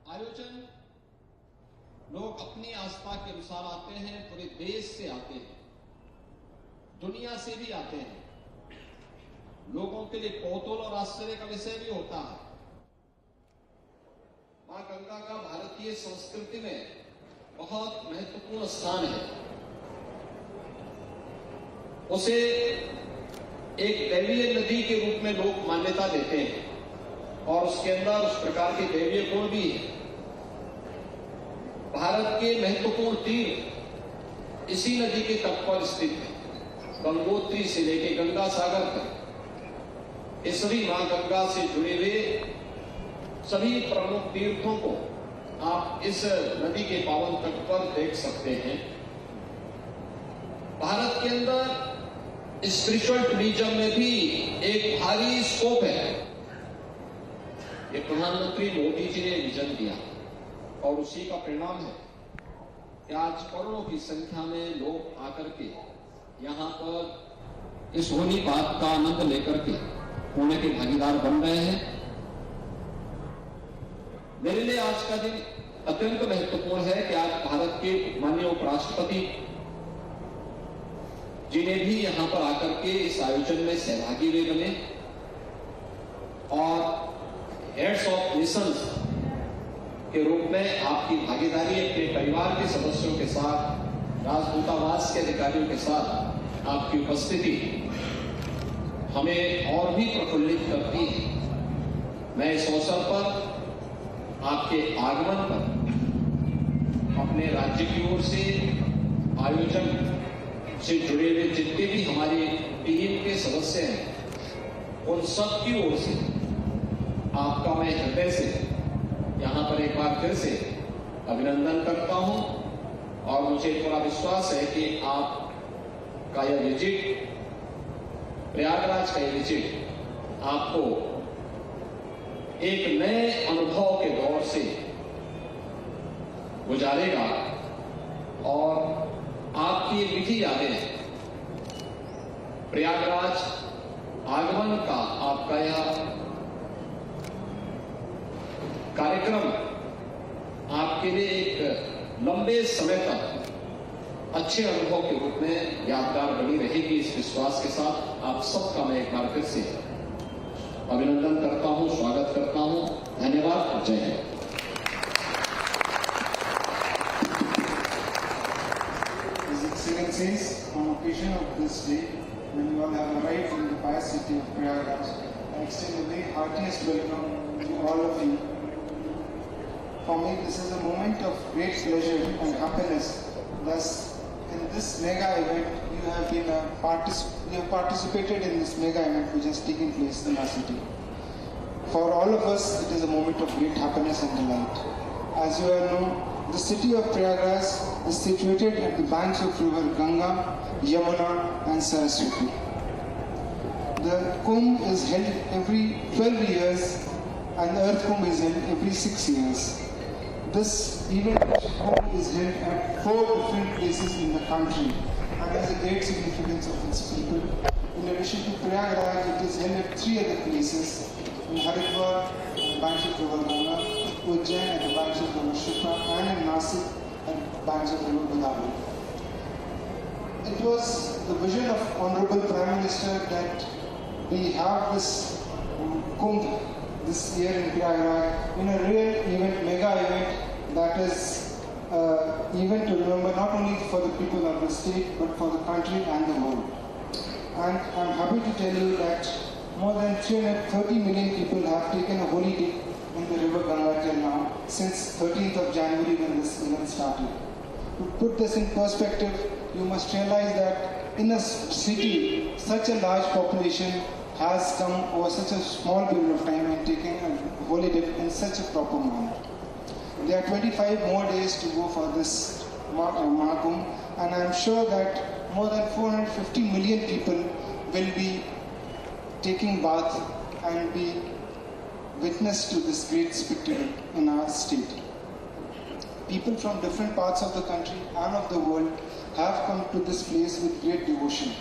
आयोजन लोग अपनी आस्था के अनुसार आते हैं, पूरे देश से आते हैं, दुनिया से भी आते हैं। लोगों के लिए कौतूहल और आश्चर्य का विषय भी होता है। मां गंगा का भारतीय संस्कृति में बहुत महत्वपूर्ण स्थान है। उसे एक दैवीय नदी के रूप में लोग मान्यता देते हैं और उसके अंदर उस प्रकार के दैवीय गुण भी है। भारत के महत्वपूर्ण तीर्थ इसी नदी के तट पर स्थित है। गंगोत्री से लेकर गंगा सागर तक ये सभी मां गंगा से जुड़े हुए सभी प्रमुख तीर्थों को आप इस नदी के पावन तट पर देख सकते हैं। भारत के अंदर स्पिरिचुअल टूरिज्म में भी एक भारी स्कोप है। ये प्रधानमंत्री मोदी जी ने विजन दिया और उसी का परिणाम है कि आज करोड़ों की संख्या में लोग आकर के यहां पर इस होली बात का आनंद लेकर के होने के भागीदार बन रहे हैं। मेरे लिए आज का दिन अत्यंत महत्वपूर्ण है कि आज भारत के माननीय उपराष्ट्रपति जी ने भी यहां पर आकर के इस आयोजन में सहभागी हुए बने और हेड्स ऑफ नेशंस के रूप में आपकी भागीदारी अपने परिवार के सदस्यों के साथ, राजदूतावास के अधिकारियों के साथ आपकी उपस्थिति हमें और भी प्रफुल्लित करती है। मैं इस अवसर पर आपके आगमन पर अपने राज्य की ओर से आयोजन से जुड़े हुए जितने भी हमारे टीम के सदस्य हैं उन सब की ओर से आपका मैं हृदय से यहां पर एक बार फिर से अभिनंदन करता हूं और मुझे पूरा विश्वास है कि आपका यह विजिट, प्रयागराज का यह विजिट आपको एक नए अनुभव के दौर से गुजारेगा और आपकी मीठी यादें प्रयागराज आगमन का आपका यह कार्यक्रम आपके लिए एक लंबे समय तक अच्छे अनुभव के रूप में यादगार बनी रहेगी। इस विश्वास के साथ आप सबका मैं एक बार फिर से अभिनंदन करता हूं, स्वागत करता हूं। धन्यवाद। जय Hind. His Excellencies, on occasion of this day, when you all have arrived in the pious city of Prayagraj, I extend a very heartiest welcome to all of you. For me, this is a moment of great pleasure and happiness. Thus, in this mega event, you have participated in this mega event which has taken place in our city. For all of us, it is a moment of great happiness and delight. As you all know, the city of Prayagraj is situated at the banks of river Ganga, Yamuna and Saraswati. The Kumbh is held every 12 years and the Earth Kumbh is held every 6 years. This event is held at 4 different places in the country and has a great significance of its people. In addition to Prayagraj, it is held at 3 other places: in Haridwar, at the banks of river Ganga, Ujjain at the banks of river Shipra, and in Nasik at the banks of river Godavari. It was the vision of Honorable Prime Minister that we have this Kumbh this year in Prayagraj in a real event, mega event that is event to remember not only for the people of the state but for the country and the world. And I'm happy to tell you that more than 330 million people have taken a holy dip in the river Ganga till now, since 13th of January when this event started. To put this in perspective, you must realize that in a city, such a large population has come over such a small period of time and taken a holy dip in such a proper manner. There are 25 more days to go for this Mahakumbh, and I am sure that more than 450 million people will be taking bath and be witness to this great spectacle in our state. People from different parts of the country and of the world have come to this place with great devotion.